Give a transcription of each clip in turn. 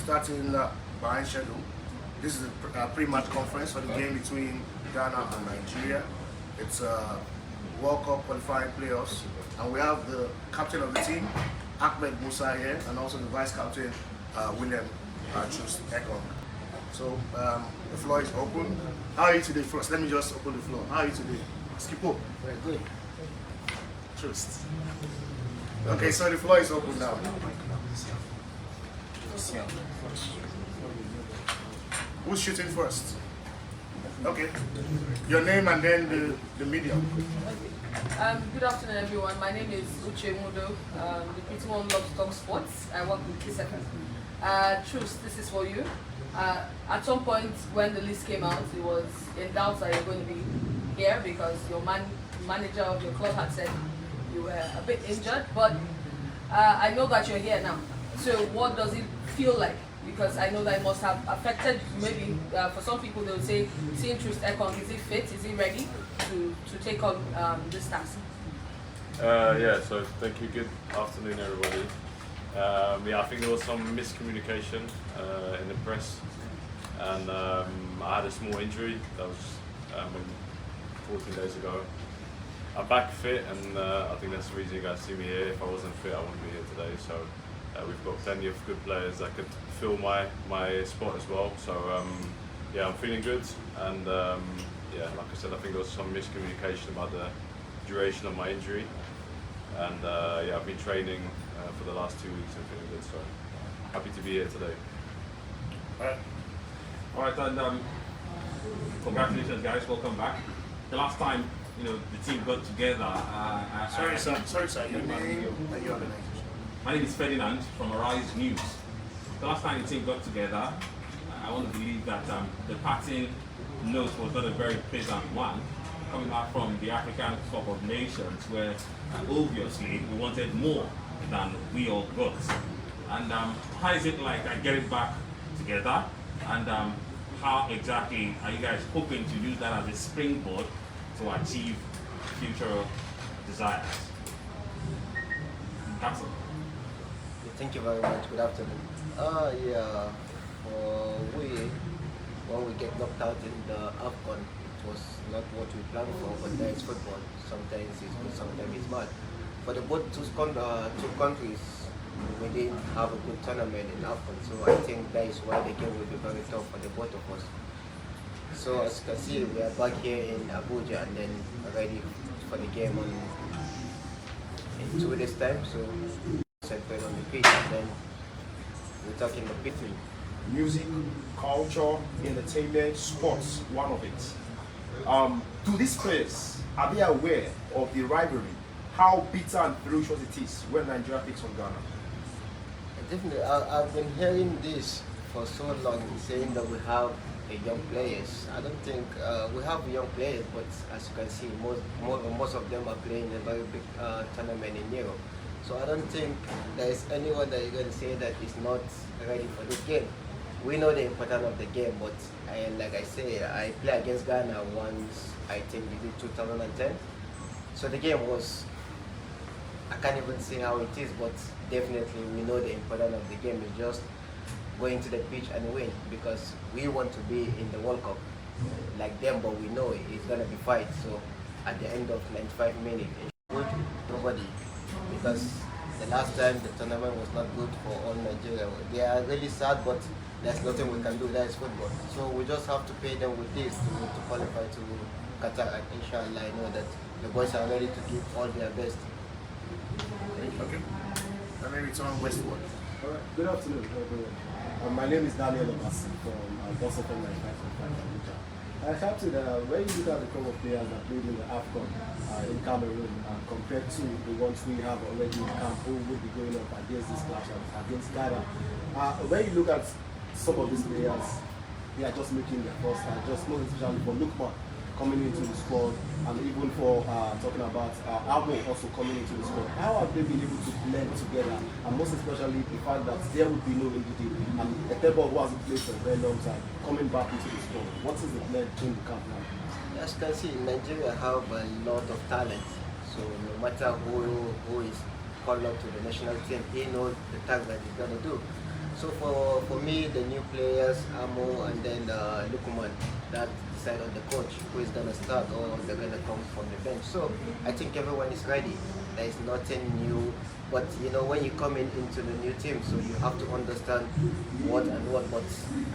starting behind schedule. This is a pre-match conference for the game between Ghana and Nigeria. It's World Cup qualifying playoffs, and we have the captain of the team, Ahmed Musa here, and also the vice captain, William Trust Ekong. So the floor is open. How are you today first? Let me just open the floor. How are you today? Skipo. Very good. Trust. Okay, so the floor is open now. Who's shooting first? Okay. Your name and then the medium. Good afternoon, everyone. My name is Uche Mudo. The pretty one loves to talk sports. I work with Kiss FM. Truth, this is for you. At some point when the list came out, it was in doubt that you're going to be here because your manager of your club had said you were a bit injured, but I know that you're here now. So what does it feel like? Because I know that it must have affected, maybe for some people they would say, seeing Trust Ekong, is he fit, is he ready to take on this task? Yeah, so thank you, good afternoon everybody. Yeah, I think there was some miscommunication in the press, and I had a small injury that was 14 days ago. I'm back fit, and I think that's the reason you guys see me here. If I wasn't fit, I wouldn't be here today. So we've got plenty of good players that could fill my spot as well. So yeah, I'm feeling good, and yeah, like I said, I think there was some miscommunication about the duration of my injury, and yeah, I've been training for the last 2 weeks and feeling good. So happy to be here today. All right, and congratulations, guys. Welcome back. The last time, the team got together. Sorry, sir. Your name and your organization. My name is Ferdinand from Arise News. The last time the team got together, I want to believe that the parting note was not a very pleasant one, coming back from the African Cup of Nations, where obviously we wanted more than we all got. And how is it like getting back together? And how exactly are you guys hoping to use that as a springboard to achieve future desires? That's all. Thank you very much. Good afternoon. Yeah, when we get knocked out in the AFCON, it was not what we planned for, but there is football. Sometimes it's good, sometimes it's bad. For the both two countries, we didn't have a good tournament in AFCON, so I think that is why the game will be very tough for the both of us. So as you can see, we are back here in Abuja and then ready for the game in 2 days' time. So separate on the pitch, and then we're talking the pitch. Music, culture, entertainment, sports, one of it. To these players, are they aware of the rivalry? How bitter and ferocious it is when Nigeria takes on Ghana? Definitely, I've been hearing this for so long, saying that we have young players. I don't think we have young players, but as you can see, most of them are playing a very big tournament in Europe. So I don't think there is anyone that you're going to say that is not ready for this game. We know the importance of the game, but like I say, I played against Ghana once, I think we did 2010. So the game was, I can't even say how it is, but definitely we know the importance of the game is just going to the pitch and win, because we want to be in the World Cup like them, but we know it's going to be fight. So at the end of 95 minutes, nobody, because the last time the tournament was not good for all Nigeria. They are really sad, but there's nothing we can do. That is football. So we just have to pay them with this to qualify to Qatar. And inshallah, I know that the boys are ready to give all their best. Okay. And then it's on Westwood. All right. Good afternoon, everyone. My name is Nathaniel from Boston from Abuja. Captain, when you look at the crop of players that played in the AFCON in Cameroon compared to the ones we have already in camp who will be going up against this clash against Ghana, when you look at some of these players, they are just making their first start, just most especially for Lukman coming into the squad, and even for talking about Obeng also coming into the squad. How have they been able to blend together, and most especially the fact that there would be no Ndidi and Etebo, who hasn't played for a very long time, coming back into the squad? What is the blend in the camp now? As you can see, Nigeria have a lot of talent. So no matter who is called up to the national team, he knows the task that he's going to do. So for me, the new players, Amo and then Lukuman, that decide on the coach who is gonna start or they're gonna come from the bench. So I think everyone is ready. There is nothing new, but you know when you come into the new team, so you have to understand what and what. But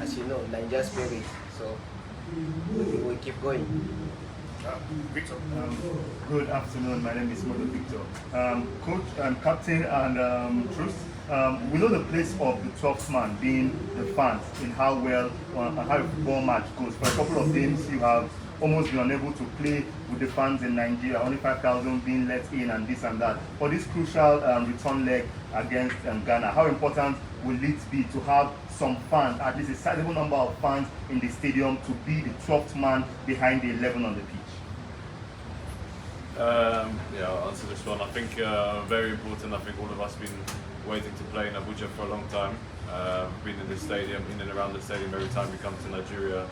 as you know, Nigeria spirit. So we keep going. Victor. Good afternoon. My name is Modo Victor. Coach, captain, and Truth. We know the place of the 12th man being the fans in how well and how a football match goes. For a couple of games, you have almost been unable to play with the fans in Nigeria, only 5,000 being let in and this and that. For this crucial return leg against Ghana, how important will it be to have some fans, at least a sizable number of fans in the stadium, to be the 12th man behind the 11 on the pitch? Yeah, I'll answer this one. I think very important. I think all of us have been waiting to play in Abuja for a long time. Been in the stadium, in and around the stadium every time we come to Nigeria.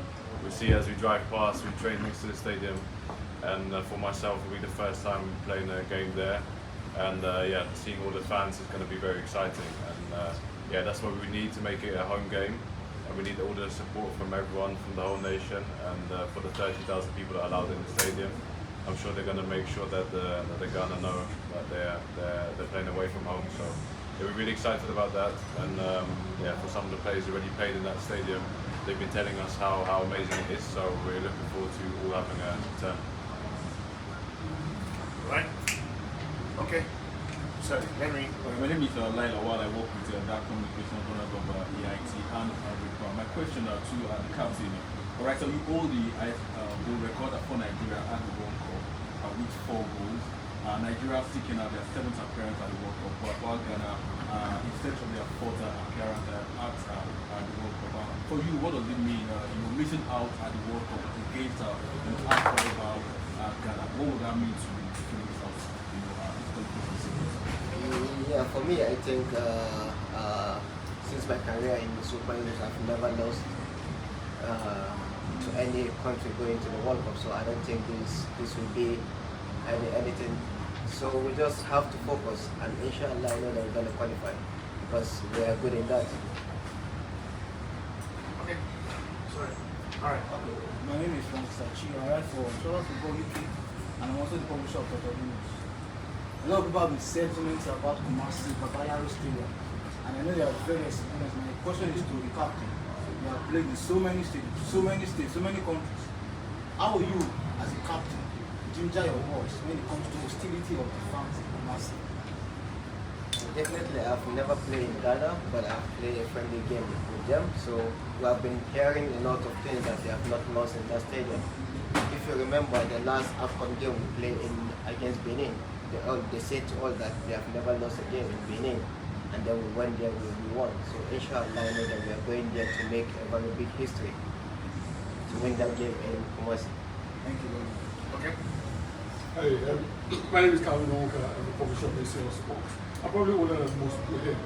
We see as we drive past, we train next to the stadium, and for myself, it'll be the first time playing a game there. And yeah, seeing all the fans is going to be very exciting. And yeah, that's what we need to make it a home game. And we need all the support from everyone, from the whole nation, and for the 30,000 people that are allowed in the stadium. I'm sure they're going to make sure that the Ghana know that they're playing away from home. So yeah, we're really excited about that. And yeah, for some of the players who already played in that stadium, they've been telling us how amazing it is. So we're looking forward to all having a turn. Right. Okay. So, Henry. My name is Laila Wal. I work with that communication of EIT and my question to the captain. Alright, so you hold the goal record for Nigeria at the World Cup with 4 goals. Nigeria sticking at their 7th appearance at the World Cup, while Ghana instead of their 4th appearance at the World Cup. For you, what does it mean? You're missing out at the World Cup against Ghana. What would that mean to you to miss out? Yeah, for me, I think since my career in the Super Eagles, I've never lost to any country going to the World Cup, so I don't think this will be anything. So we just have to focus, and inshallah I know that we're going to qualify because we are good in that. Okay. Sorry. All right. My name is Francis Achi. I write for Toronto Football UK, and I'm also the publisher of Total News. A lot of people have been saying things about Kumasi, Babayaro Stadium, and I know they are very experienced. My question is to the captain. You have played in so many stadiums, so many states, so many countries. How will you, as a captain, ginger your voice when it comes to hostility of the fans in Kumasi? Definitely, I've never played in Ghana, but I've played a friendly game with them. So we have been hearing a lot of things that they have not lost in that stadium. If you remember the last AFCON game we played against Benin, they said to all that they have never lost a game in Benin, and then we went there, we won. So inshallah, I know that we are going there to make a very big history, to win that game in Kumasi. Thank you very much. Okay. Hey, my name is Calvin Wonka. I'm the publisher of ACL Sports. I'm probably older than most people here.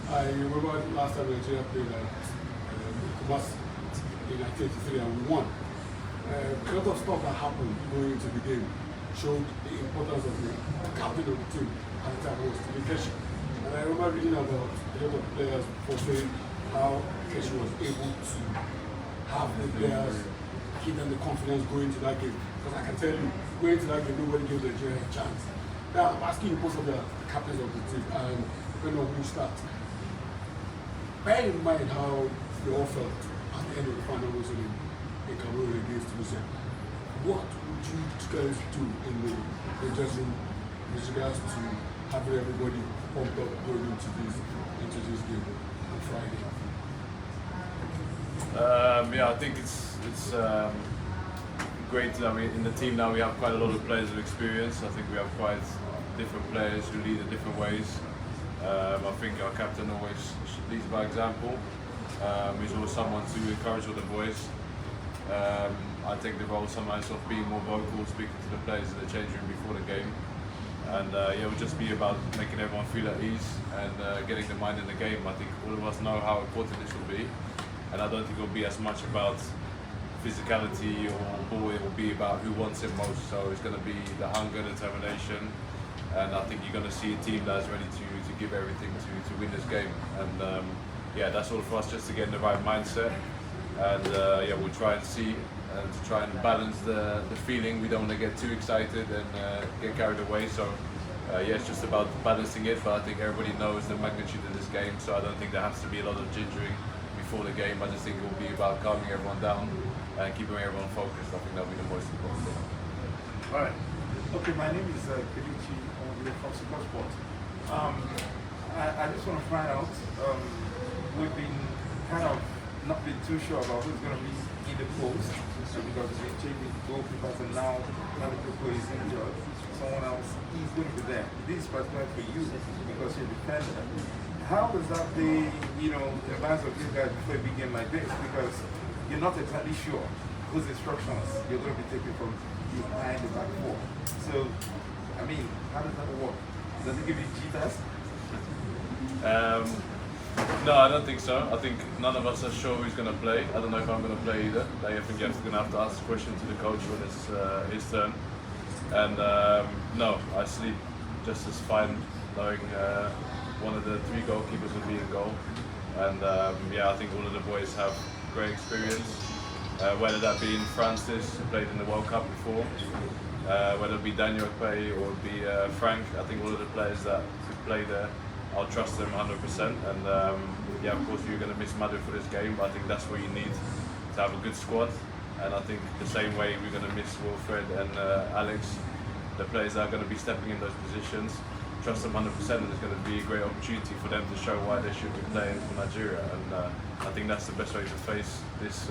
I remember last time Nigeria played at Kumasi in 1983 and we won. A lot of stuff that happened going into the game showed the importance of the captain of the team at the time was the Keshi. And I remember reading about a lot of players portraying how Keshi was able to have the players give them the confidence going into that game. Because I can tell you, going into that game, nobody gives Nigeria a chance. Now, I'm asking you both of the captains of the team, and depending on who starts, bear in mind how they all felt at the end of the final whistle in Cameroon against Tunisia. What would you guys do in the dressing room with regards to having everybody pumped up going into this game on Friday? Yeah, I think it's great. I mean, in the team now we have quite a lot of players with experience. I think we have quite different players who lead in different ways. I think our captain always leads by example. He's always someone to encourage all the boys. I take the role sometimes of being more vocal, speaking to the players in the change room before the game. And yeah, it would just be about making everyone feel at ease and getting the mind in the game. I think all of us know how important this will be. And I don't think it will be as much about physicality or ball, it will be about who wants it most. So it's going to be the hunger, determination, and I think you're going to see a team that's ready to give everything to win this game. And yeah, that's all for us just to get in the right mindset. And yeah, we'll try and see and to try and balance the feeling. We don't want to get too excited and get carried away. So yeah, it's just about balancing it. But I think everybody knows the magnitude of this game, so I don't think there has to be a lot of gingering before the game. I just think it will be about calming everyone down and keeping everyone focused. I think that'll be the most important thing. All right. Okay, my name is Kenichi from Super Sport. I just want to find out, we've been kind of not been too sure about who's going to be in the post because we've been changing goalkeepers and now Nathaniel is injured. Someone else is going to be there. This is particular for you because you're a defender. How does that be, you know, in the minds of you guys before a big game like this? Because you're not exactly sure whose instructions you're going to be taking from behind the back four. So, I mean, how does that work? Does it give you jitters? No, I don't think so. I think none of us are sure who's going to play. I don't know if I'm going to play either. I think you're going to have to ask the question to the coach when it's his turn. And no, I sleep just as fine knowing one of the 3 goalkeepers will be in goal. And yeah, I think all of the boys have great experience. Whether that be in Francis, who played in the World Cup before, whether it be Daniel Pay or it be Frank, I think all of the players that play there, I'll trust them 100%. And yeah, of course you're going to miss Madhu for this game, but I think that's what you need to have a good squad. And I think the same way we're going to miss Wilfred and Alex, the players that are going to be stepping in those positions, trust them 100%, and it's going to be a great opportunity for them to show why they should be playing for Nigeria. And I think that's the best way to face this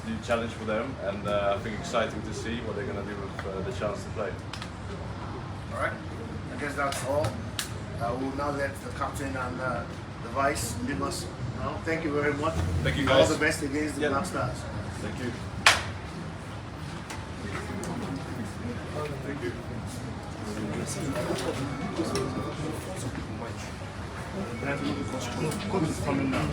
new challenge for them, and I think exciting to see what they're going to do with the chance to play. All right. I guess that's all. We'll now let the captain and the vice leave us now. Thank you very much. Thank you, guys. All the best against the Black Stars. Thank you. Thank you. Coach is coming now.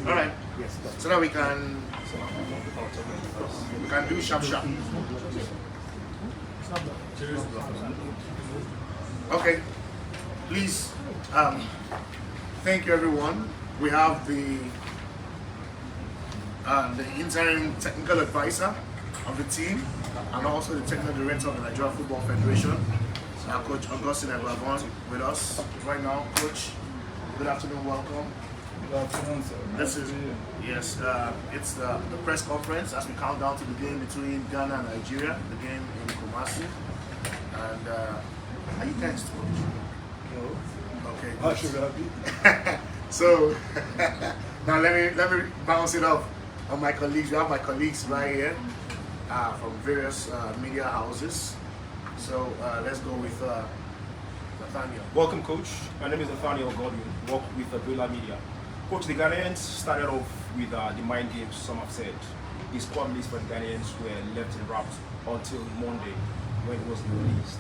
All right. So now we can do sharp. Okay. Please. Thank you, everyone. We have the interim technical advisor of the team and also the technical director of the Nigeria Football Federation, Coach Augustine Agbavon, with us right now. Coach, good afternoon, welcome. Good afternoon, sir. This is, yes, it's the press conference as we count down to the game between Ghana and Nigeria, the game in Kumasi. And are you tensed, Coach? No. Okay. How should I be? So now let me bounce it off on my colleagues. We have my colleagues right here from various media houses. So let's go with Nathaniel. Welcome, Coach. My name is Nathaniel Godwin. Work with Bella Media. Coach, the Ghanaians started off with the mind games, some have said. The squad list for the Ghanaians were left in wrapped until Monday when it was released.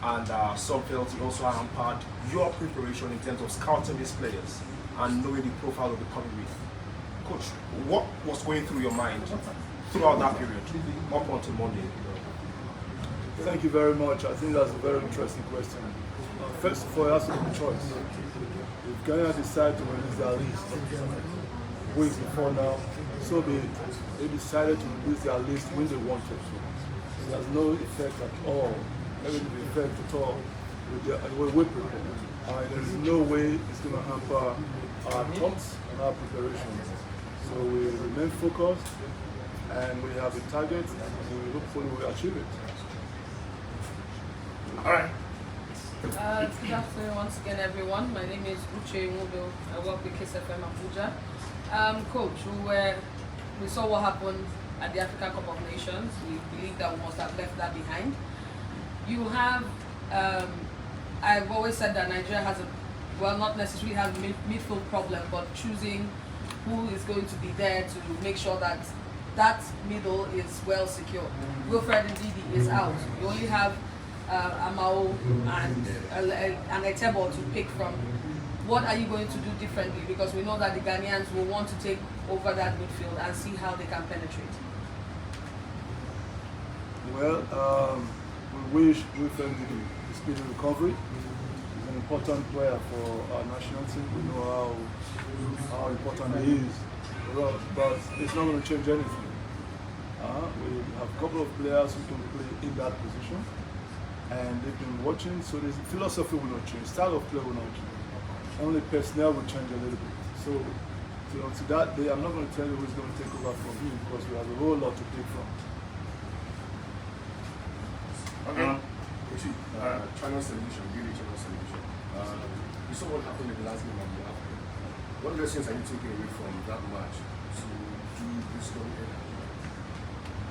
And some felt it also hampered your preparation in terms of scouting these players and knowing the profile of the coming week. Coach, what was going through your mind throughout that period, up until Monday? Thank you very much. I think that's a very interesting question. First of all, it has to be a choice. If Ghana decide to release their list weeks before now, so be it. They decided to release their list when they wanted to. It has no effect at all, negative effect at all with the way we prepare. There is no way it's going to hamper our thoughts and our preparations. So we remain focused and we have a target and we hopefully will achieve it. All right. Good afternoon once again, everyone. My name is Uche Mudo. I work with KISS FM Abuja. Coach, we saw what happened at the African Cup of Nations. We believe that we must have left that behind. You have, I've always said that Nigeria has a, well, not necessarily has a midfield problem, but choosing who is going to be there to make sure that that middle is well secure. Wilfred Ndidi is out. You only have Amao and Etebo to pick from. What are you going to do differently? Because we know that the Ghanaians will want to take over that midfield and see how they can penetrate. Well, we wish Wilfred Ndidi a speedy recovery. He's an important player for our national team. We know how important he is for us, but it's not going to change anything. We have a couple of players who can play in that position, and they've been watching, so the philosophy will not change, style of play will not change. Only personnel will change a little bit. So to that day, I'm not going to tell you who's going to take over from him because we have a whole lot to pick from. Okay. China's solution, really China's solution. You saw what happened in the last game of the Africa. What lessons are you taking away from that match to do this going ahead?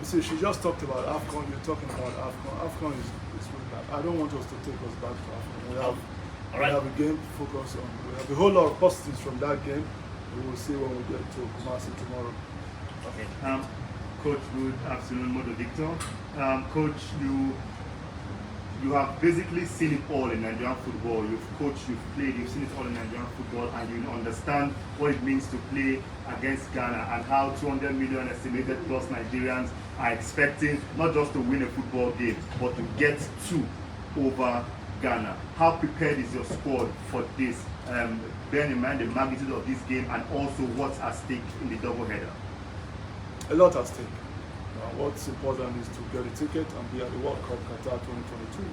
You see, she just talked about AFCON, you're talking about AFCON. AFCON is really bad. I don't want us to take us back to AFCON. We have a game to focus on. We have a whole lot of positives from that game. We will see when we get to Kumasi tomorrow. Okay. Coach, good afternoon, Modo Victor. Coach, you have basically seen it all in Nigerian football. You've coached, you've played, you've seen it all in Nigerian football, and you understand what it means to play against Ghana and how 200 million estimated plus Nigerians are expecting not just to win a football game, but to get two over Ghana. How prepared is your squad for this? Bearing in mind the magnitude of this game and also what's at stake in the doubleheader. A lot at stake. What's important is to get a ticket and be at the World Cup Qatar 2022,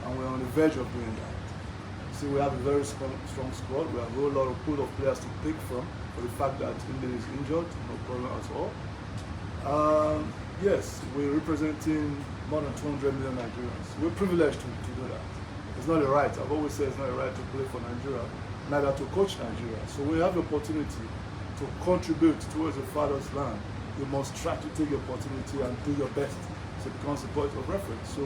and we're on the verge of doing that. See, we have a very strong squad. We have a whole lot of pool of players to pick from. For the fact that India is injured, no problem at all. Yes, we're representing more than 200 million Nigerians. We're privileged to do that. It's not a right. I've always said it's not a right to play for Nigeria, neither to coach Nigeria. So we have the opportunity to contribute towards the father's land. You must try to take the opportunity and do your best so it becomes a point of reference. So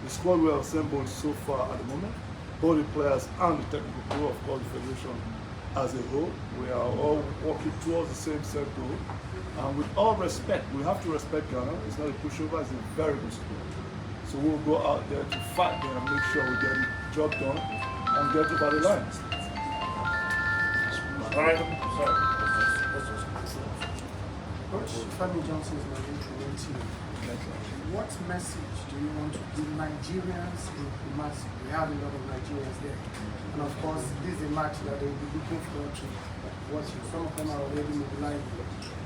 the squad we have assembled so far at the moment, both the players and the technical crew, of course the federation as a whole, we are all working towards the same set goal. And with all respect, we have to respect Ghana. It's not a pushover, it's a very good squad. So we'll go out there to fight there and make sure we get the job done and get over the line. All right. Sorry. Coach Femi Johnson is my interim team. What message do you want to give Nigerians in Kumasi? We have a lot of Nigerians there. And of course, this is a match that they will be looking forward to watching. Some of them are already mobilized.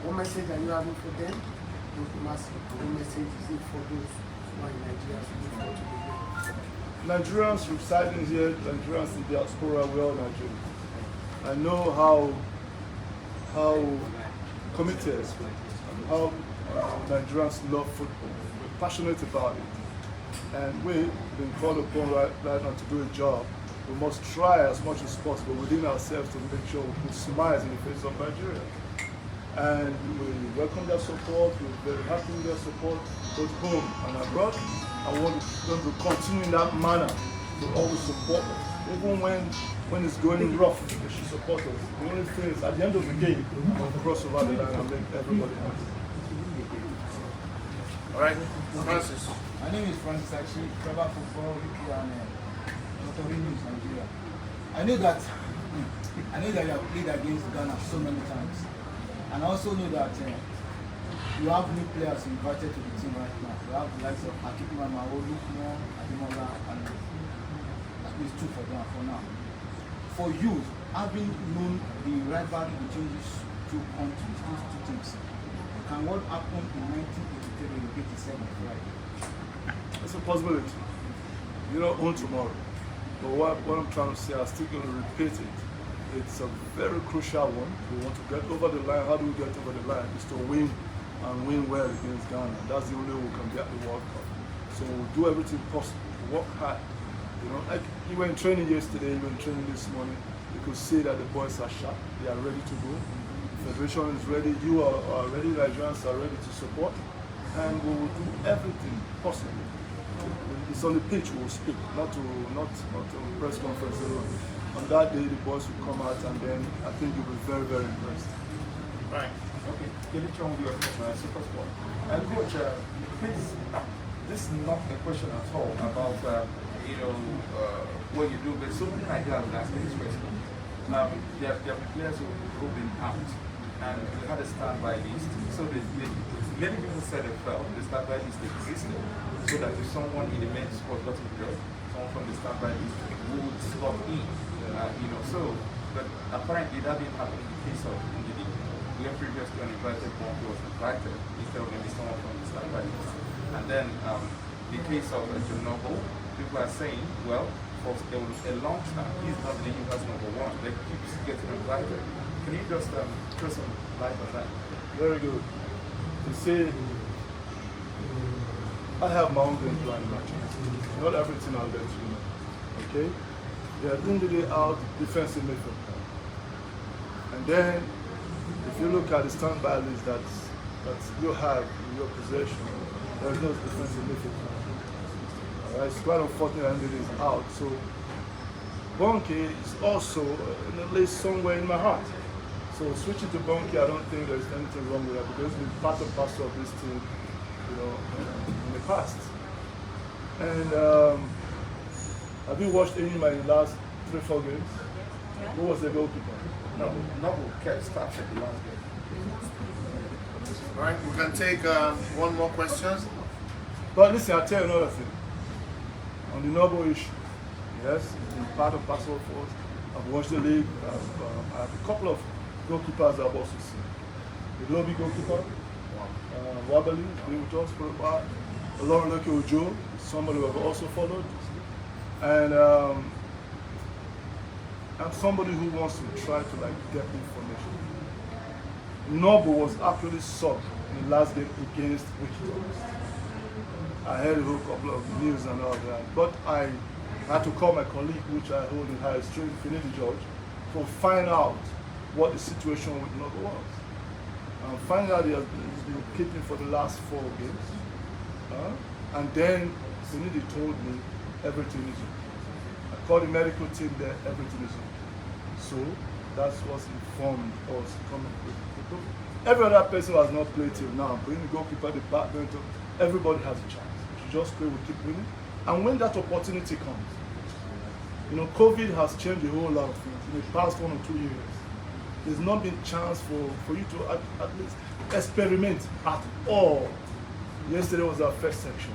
What message are you having for them in Kumasi? What message is it for those who are in Nigeria to look forward to the game? Nigerians residing here, Nigerians in diaspora, we all Nigerians. I know how committed and how Nigerians love football. We're passionate about it. And we've been called upon right now to do a job. We must try as much as possible within ourselves to make sure we put smiles in the face of Nigeria. And we welcome their support, we're very happy with their support, both home and abroad. I want them to continue in that manner, to always support us. Even when it's going rough, they should support us. The only thing is, at the end of the game, we'll cross over the line and make everybody happy. All right, Francis. My name is Francis, actually, Trevor Football, and Nathaniel, Nigeria. I know that you have played against Ghana so many times. And I also know that you have new players invited to the team right now. You have the likes of Akipima Mao, Lukmo, Adimola, and at least two for them for now. For you, having known the rivalry between these two countries, these two teams, can what happened in 1983 and 87 right? It's a possibility. You don't own tomorrow. But what I'm trying to say, I'm still going to repeat it. It's a very crucial one. We want to get over the line. How do we get over the line? It's to win and win well against Ghana. That's the only way we can get the World Cup. So we'll do everything possible. Work hard. You know, like you were in training yesterday, you were in training this morning. You could see that the boys are sharp. They are ready to go. Federation is ready, you are ready, Nigerians are ready to support, and we will do everything possible. It's on the pitch we will speak, not on press conference alone. On that day, the boys will come out, and then I think you'll be very, very impressed. Right. Okay. Get it on your super sport. And coach, please, this is not a question at all about what you do, but something like that would ask this question. There are players who've been out, and we had a standby list. So many people said they felt the standby list existed, so that if someone in the men's sport got injured, someone from the standby list would slot in. But apparently that didn't happen in the case of Ndidi. We have previously uninvited one who was invited instead of maybe someone from the standby list. And then the case of John Noble, people are saying, well, for a long time, he's not the US #1. They keep getting invited. Can you just throw some light on that? Very good. You see, I have my own game plan matches. Not everything I'll let you know. Okay? They are in the day out defensive midfield. And then, if you look at the standby list that you have in your possession, there is no defensive midfield. Alright, it's quite unfortunate that it is out. So, Bonke is also in the list somewhere in my heart. So switching to Bonke, I don't think there's anything wrong with that because it's been part and parcel of this team, in the past. And have you watched any of my last 3-4 games? Yeah. Who was the goalkeeper? Noble kept starting the last game. All right, we can take one more question. But listen, I'll tell you another thing. On the Noble issue, yes, it's been part and parcel for us. I've watched the league. I have a couple of goalkeepers I've also seen. The Lobby goalkeeper, Wabali, has been with us for a while. Olorunloke Ojo, somebody who I've also followed. And I'm somebody who wants to try to get information. Noble was actually subbed in the last game against Wichita. I heard a whole couple of news and all that, but I had to call my colleague, which I hold in high esteem, Finidi George, to find out what the situation with Noble was. And find out he has been keeping for the last 4 games. And then Finidi told me everything is okay. I called the medical team there, everything is okay. So that's what's informed us coming with. Every other person who has not played till now, bring the goalkeeper department, everybody has a chance. We should just pray we keep winning. And when that opportunity comes, COVID has changed a whole lot of things in the past 1 or 2 years. There's not been chance for you to at least experiment at all. Yesterday was our first section.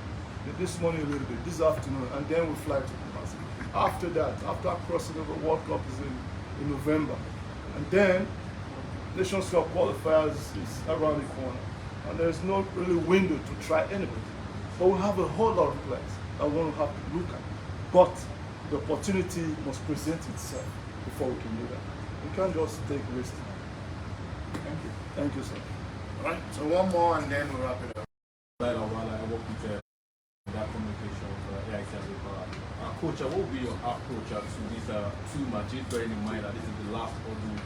This morning a little bit, this afternoon, and then we fly to Kumasi. After that, after crossing over, World Cup is in November. And then Nations Cup qualifiers is around the corner. And there's no really window to try anything. But we have a whole lot of players that we want to have to look at. But the opportunity must present itself before we can do that. We can't just take risks. Thank you. Thank you, sir. All right, so one more and then we'll wrap it up. I work with that communication Coach, what will be your approach to these 2 matches, bearing in mind that this is the last order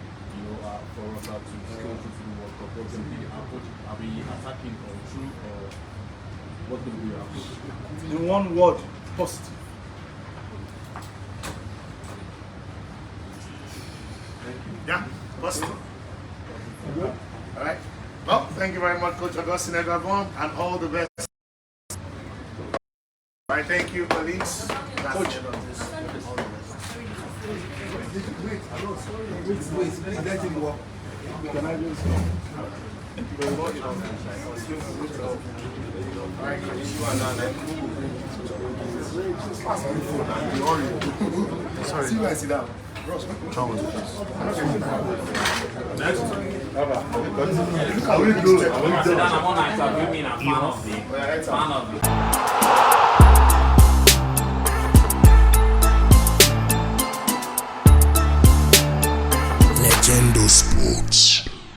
for us to go through to the World Cup? What's going to be the approach? Are we attacking or through, or what will be your approach? In one word, positive. Thank you. Yeah, positive. Good. All right. Well, thank you very much, Coach Augustine Egabon, and all the best. All right, thank you, colleagues. Coach. Can I just thank you very much. All right, Sorry. See where I sit down. Next. Are we good? I'm on night, I mean, I'm fan of the. Legendo Sports.